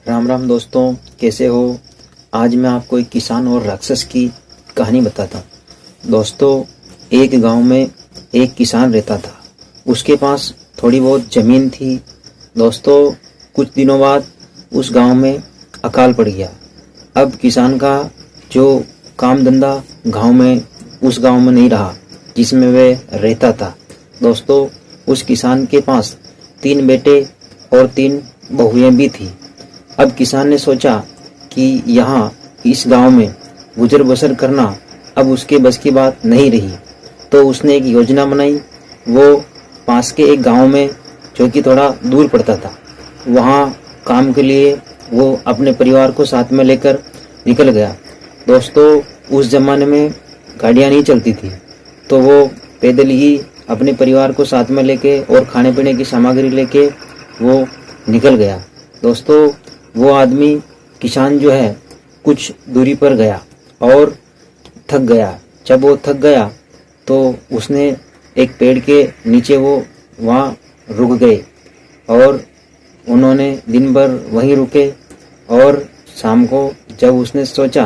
राम राम दोस्तों, कैसे हो। आज मैं आपको एक किसान और राक्षस की कहानी बताता हूँ। दोस्तों, एक गांव में एक किसान रहता था। उसके पास थोड़ी बहुत ज़मीन थी। दोस्तों, कुछ दिनों बाद उस गांव में अकाल पड़ गया। अब किसान का जो काम धंधा उस गांव में नहीं रहा जिसमें वह रहता था। दोस्तों, उस किसान के पास 3 बेटे और 3 बहुएं भी थी। अब किसान ने सोचा कि यहाँ इस गांव में गुजर बसर करना अब उसके बस की बात नहीं रही। तो उसने एक योजना बनाई। वो पास के एक गांव में, जो कि थोड़ा दूर पड़ता था, वहाँ काम के लिए वो अपने परिवार को साथ में लेकर निकल गया। दोस्तों, उस जमाने में गाड़ियाँ नहीं चलती थी, तो वो पैदल ही अपने परिवार को साथ में लेके और खाने पीने की सामग्री लेके वो निकल गया। दोस्तों, वो आदमी किसान जो है कुछ दूरी पर गया और थक गया। जब वो थक गया तो उसने एक पेड़ के नीचे वो वहाँ रुक गए और उन्होंने दिन भर वहीं रुके। और शाम को जब उसने सोचा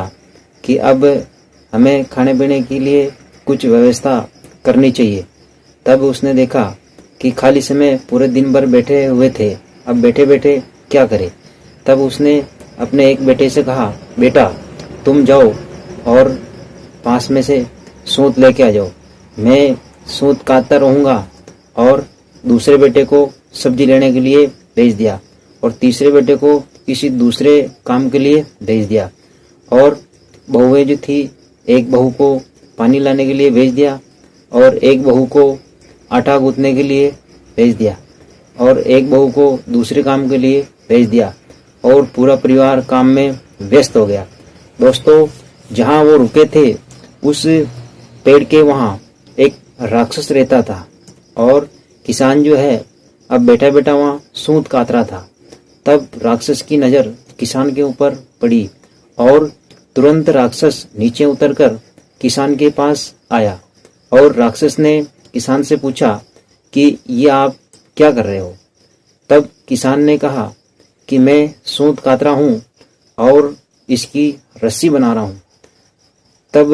कि अब हमें खाने पीने के लिए कुछ व्यवस्था करनी चाहिए, तब उसने देखा कि खाली समय पूरे दिन भर बैठे हुए थे। अब बैठे बैठे क्या करे। तब उसने अपने एक बेटे से कहा, बेटा तुम जाओ और पास में से सूत लेके आ जाओ, मैं सूत काटता रहूँगा। और दूसरे बेटे को सब्जी लेने के लिए भेज दिया और तीसरे बेटे को किसी दूसरे काम के लिए भेज दिया। और बहुएं जो थी, एक बहू को पानी लाने के लिए भेज दिया और एक बहू को आटा गूंथने के लिए भेज दिया और एक बहू को दूसरे काम के लिए भेज दिया और पूरा परिवार काम में व्यस्त हो गया। दोस्तों, जहाँ वो रुके थे उस पेड़ के वहाँ एक राक्षस रहता था और किसान जो है अब बैठा बैठा वहाँ सूत काट रहा था। तब राक्षस की नज़र किसान के ऊपर पड़ी और तुरंत राक्षस नीचे उतरकर किसान के पास आया और राक्षस ने किसान से पूछा कि ये आप क्या कर रहे हो। तब किसान ने कहा कि मैं सूत काट रहा हूँ और इसकी रस्सी बना रहा हूँ। तब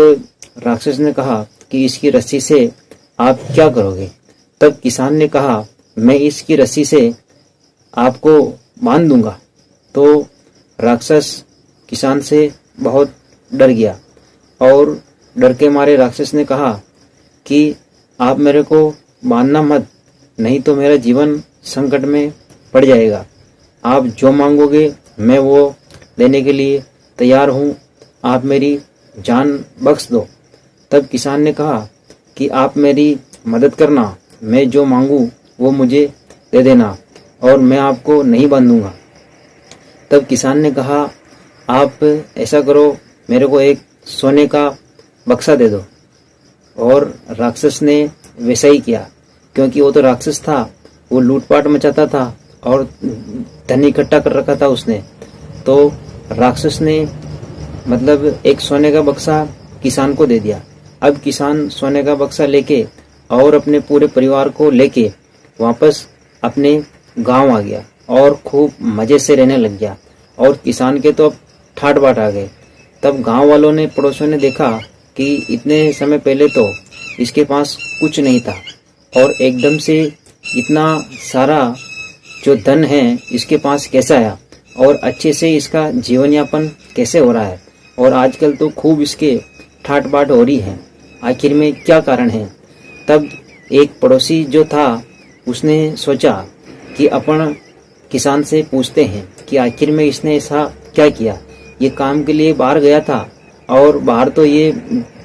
राक्षस ने कहा कि इसकी रस्सी से आप क्या करोगे। तब किसान ने कहा, मैं इसकी रस्सी से आपको बांध दूंगा। तो राक्षस किसान से बहुत डर गया और डर के मारे राक्षस ने कहा कि आप मेरे को बांधना मत, नहीं तो मेरा जीवन संकट में पड़ जाएगा। आप जो मांगोगे मैं वो देने के लिए तैयार हूँ, आप मेरी जान बख्श दो। तब किसान ने कहा कि आप मेरी मदद करना, मैं जो मांगूँ वो मुझे दे देना और मैं आपको नहीं बांधूंगा। तब किसान ने कहा, आप ऐसा करो, मेरे को एक सोने का बक्सा दे दो। और राक्षस ने वैसा ही किया, क्योंकि वो तो राक्षस था, वो लूटपाट मचाता था और धन इकट्ठा कर रखा था उसने। तो राक्षस ने एक सोने का बक्सा किसान को दे दिया। अब किसान सोने का बक्सा लेके और अपने पूरे परिवार को लेके वापस अपने गांव आ गया और खूब मजे से रहने लग गया। और किसान के तो अब ठाट बाट आ गए। तब गांव वालों ने, पड़ोसियों ने देखा कि इतने समय पहले तो इसके पास कुछ नहीं था और एकदम से इतना सारा जो धन है इसके पास कैसे आया और अच्छे से इसका जीवन यापन कैसे हो रहा है। और आजकल तो खूब इसके ठाट बाट हो रही है, आखिर में क्या कारण है। तब एक पड़ोसी जो था उसने सोचा कि अपन किसान से पूछते हैं कि आखिर में इसने ऐसा क्या किया। ये काम के लिए बाहर गया था और बाहर तो ये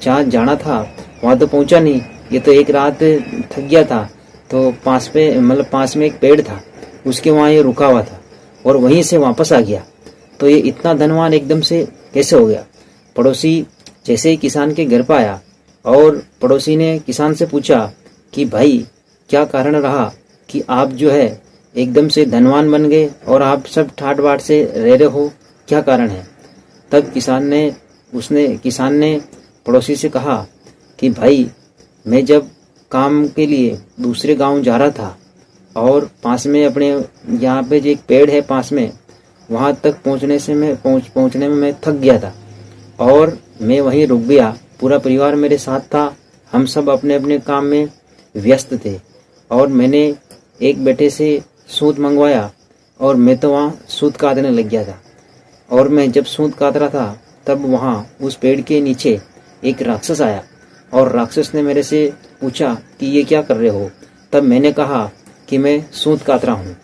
जहाँ जाना था वहाँ तो पहुँचा नहीं। ये तो एक रात थक गया था, तो पास में एक पेड़ था, उसके वहाँ ये रुका हुआ था और वहीं से वापस आ गया। तो ये इतना धनवान एकदम से कैसे हो गया। पड़ोसी जैसे ही किसान के घर पर आया और पड़ोसी ने किसान से पूछा कि भाई, क्या कारण रहा कि आप जो है एकदम से धनवान बन गए और आप सब ठाट बाट से रह रहे हो, क्या कारण है। तब किसान ने पड़ोसी से कहा कि भाई, मैं जब काम के लिए दूसरे गांव जा रहा था और पास में अपने यहाँ पे जो एक पेड़ है पास में, वहां तक पहुंचने में मैं थक गया था और मैं वहीं रुक गया। पूरा परिवार मेरे साथ था, हम सब अपने अपने काम में व्यस्त थे और मैंने एक बेटे से सूत मंगवाया और मैं तो वहाँ सूत काटने लग गया था। और मैं जब सूत काट रहा था तब वहाँ उस पेड़ के नीचे एक राक्षस आया और राक्षस ने मेरे से पूछा कि ये क्या कर रहे हो। तब मैंने कहा कि मैं सूत काट रहा हूँ।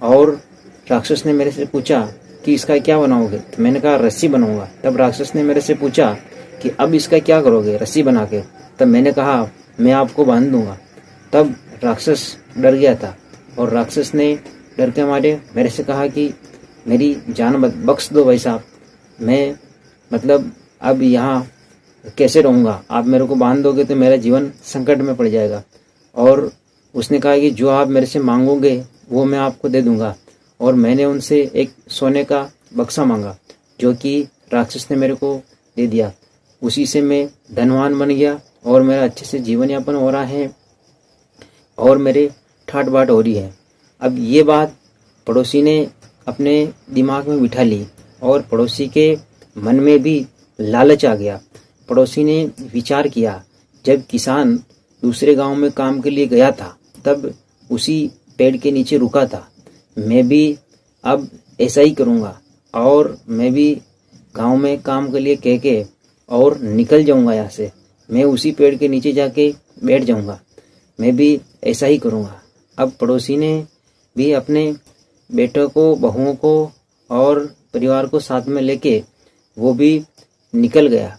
और राक्षस ने मेरे से पूछा कि इसका क्या बनाओगे। तो मैंने कहा रस्सी बनाऊंगा। तब राक्षस ने मेरे से पूछा कि अब इसका क्या करोगे रस्सी बना के। तब मैंने कहा मैं आपको बांध दूंगा। तब राक्षस डर गया था और राक्षस ने डर के मारे मेरे से कहा कि मेरी जान बख्श दो भाई साहब, मैं मतलब अब यहाँ कैसे रहूँगा, आप मेरे को बांध दोगे तो मेरा जीवन संकट में पड़ जाएगा। और उसने कहा कि जो आप मेरे से मांगोगे वो मैं आपको दे दूंगा। और मैंने उनसे एक सोने का बक्सा मांगा जो कि राक्षस ने मेरे को दे दिया। उसी से मैं धनवान बन गया और मेरा अच्छे से जीवन यापन हो रहा है और मेरे ठाट बाट हो रही है। अब ये बात पड़ोसी ने अपने दिमाग में बिठा ली और पड़ोसी के मन में भी लालच आ गया। पड़ोसी ने विचार किया, जब किसान दूसरे गांव में काम के लिए गया था तब उसी पेड़ के नीचे रुका था, मैं भी अब ऐसा ही करूँगा और मैं भी गांव में काम के लिए कह के और निकल जाऊँगा यहाँ से। मैं उसी पेड़ के नीचे जाके बैठ जाऊँगा, मैं भी ऐसा ही करूँगा। अब पड़ोसी ने भी अपने बेटों को, बहुओं को और परिवार को साथ में लेके वो भी निकल गया।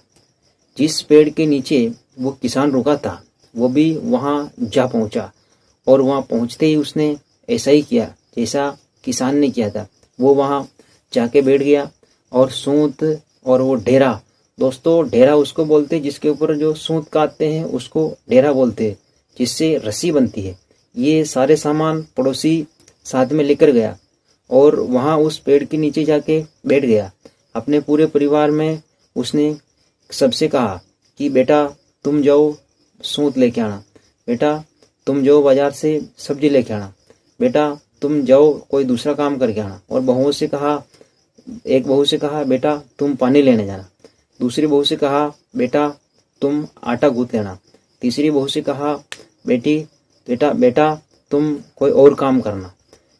जिस पेड़ के नीचे वो किसान रुका था वो भी वहाँ जा पहुँचा और वहाँ पहुँचते ही उसने ऐसा ही किया जैसा किसान ने किया था। वो वहाँ जाके बैठ गया और सूत और वो ढेरा, दोस्तों ढेरा उसको बोलते जिसके ऊपर जो सूत काटते हैं उसको ढेरा बोलते, जिससे रस्सी बनती है। ये सारे सामान पड़ोसी साथ में लेकर गया और वहाँ उस पेड़ के नीचे जाके बैठ गया। अपने पूरे परिवार में उसने सबसे कहा कि बेटा तुम जाओ सूत लेके आना, बेटा तुम जाओ बाजार से सब्जी लेके आना, बेटा तुम जाओ कोई दूसरा काम करके आना। और बहुओं से कहा, एक बहू से कहा बेटा तुम पानी लेने जाना, दूसरी बहू से कहा बेटा तुम आटा गूंथ लेना, तीसरी बहू से कहा बेटा तुम कोई और काम करना।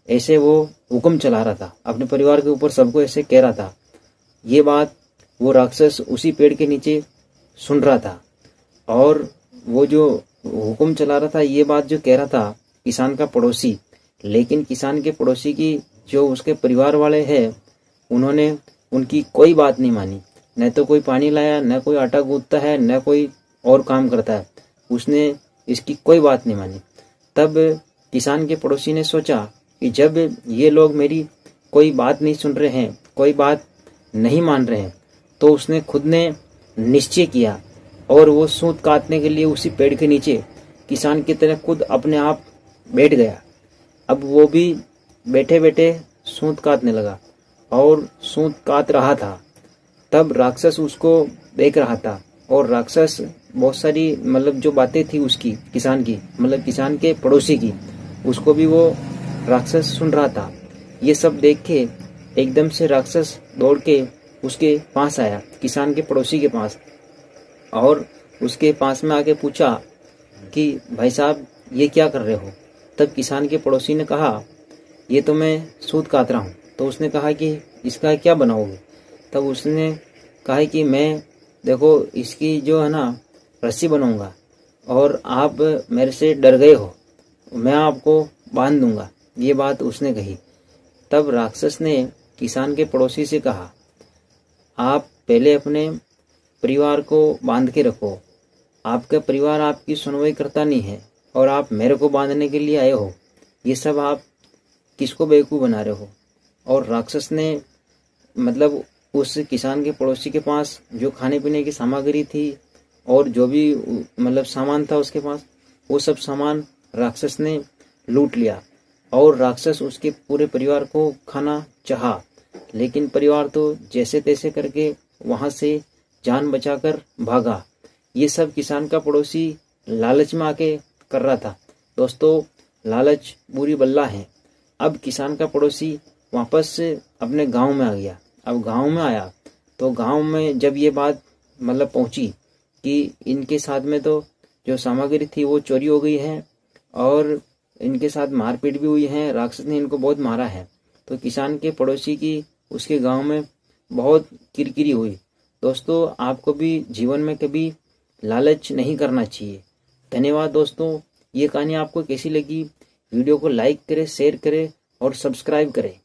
ऐसे वो हुक्म चला रहा था अपने परिवार के ऊपर, सबको ऐसे कह रहा था। ये बात वो राक्षस उसी पेड़ के नीचे सुन रहा था और वो जो हुक्म चला रहा था, ये बात जो कह रहा था किसान का पड़ोसी, लेकिन किसान के पड़ोसी की जो उसके परिवार वाले हैं उन्होंने उनकी कोई बात नहीं मानी। न तो कोई पानी लाया, न कोई आटा गूंथता है, न कोई और काम करता है, उसने इसकी कोई बात नहीं मानी। तब किसान के पड़ोसी ने सोचा कि जब ये लोग मेरी कोई बात नहीं सुन रहे हैं, कोई बात नहीं मान रहे हैं, तो उसने खुद ने निश्चय किया और वो सूत काटने के लिए उसी पेड़ के नीचे किसान की तरह खुद अपने आप बैठ गया। अब वो भी बैठे बैठे सूत काटने लगा और सूत काट रहा था। तब राक्षस उसको देख रहा था और राक्षस बहुत सारी मतलब जो बातें थी उसकी, किसान की, मतलब किसान के पड़ोसी की, उसको भी वो राक्षस सुन रहा था। ये सब देख के एकदम से राक्षस दौड़ के उसके पास आया, किसान के पड़ोसी के पास, और उसके पास में आके पूछा कि भाई साहब ये क्या कर रहे हो। तब किसान के पड़ोसी ने कहा ये तो मैं सूत काट रहा हूँ। तो उसने कहा कि इसका क्या बनाओगे। तब उसने कहा कि मैं देखो इसकी जो है ना रस्सी बनाऊंगा और आप मेरे से डर गए हो, मैं आपको बांध दूंगा, ये बात उसने कही। तब राक्षस ने किसान के पड़ोसी से कहा आप पहले अपने परिवार को बांध के रखो, आपका परिवार आपकी सुनवाई करता नहीं है और आप मेरे को बांधने के लिए आए हो, ये सब आप किसको बेवकूफ़ बना रहे हो। और राक्षस ने मतलब उस किसान के पड़ोसी के पास जो खाने पीने की सामग्री थी और जो भी मतलब सामान था उसके पास, वो सब सामान राक्षस ने लूट लिया और राक्षस उसके पूरे परिवार को खाना चाहा, लेकिन परिवार तो जैसे तैसे करके वहां से जान बचाकर भागा। ये सब किसान का पड़ोसी लालच में आके कर रहा था। दोस्तों लालच बुरी बल्ला है। अब किसान का पड़ोसी वापस अपने गांव में आ गया। अब गांव में आया तो गांव में जब ये बात मतलब पहुंची कि इनके साथ में तो जो सामग्री थी वो चोरी हो गई है और इनके साथ मारपीट भी हुई है, राक्षस ने इनको बहुत मारा है, तो किसान के पड़ोसी की उसके गांव में बहुत किरकिरी हुई। दोस्तों, आपको भी जीवन में कभी लालच नहीं करना चाहिए। धन्यवाद दोस्तों। ये कहानी आपको कैसी लगी? वीडियो को लाइक करें, शेयर करें और सब्सक्राइब करें।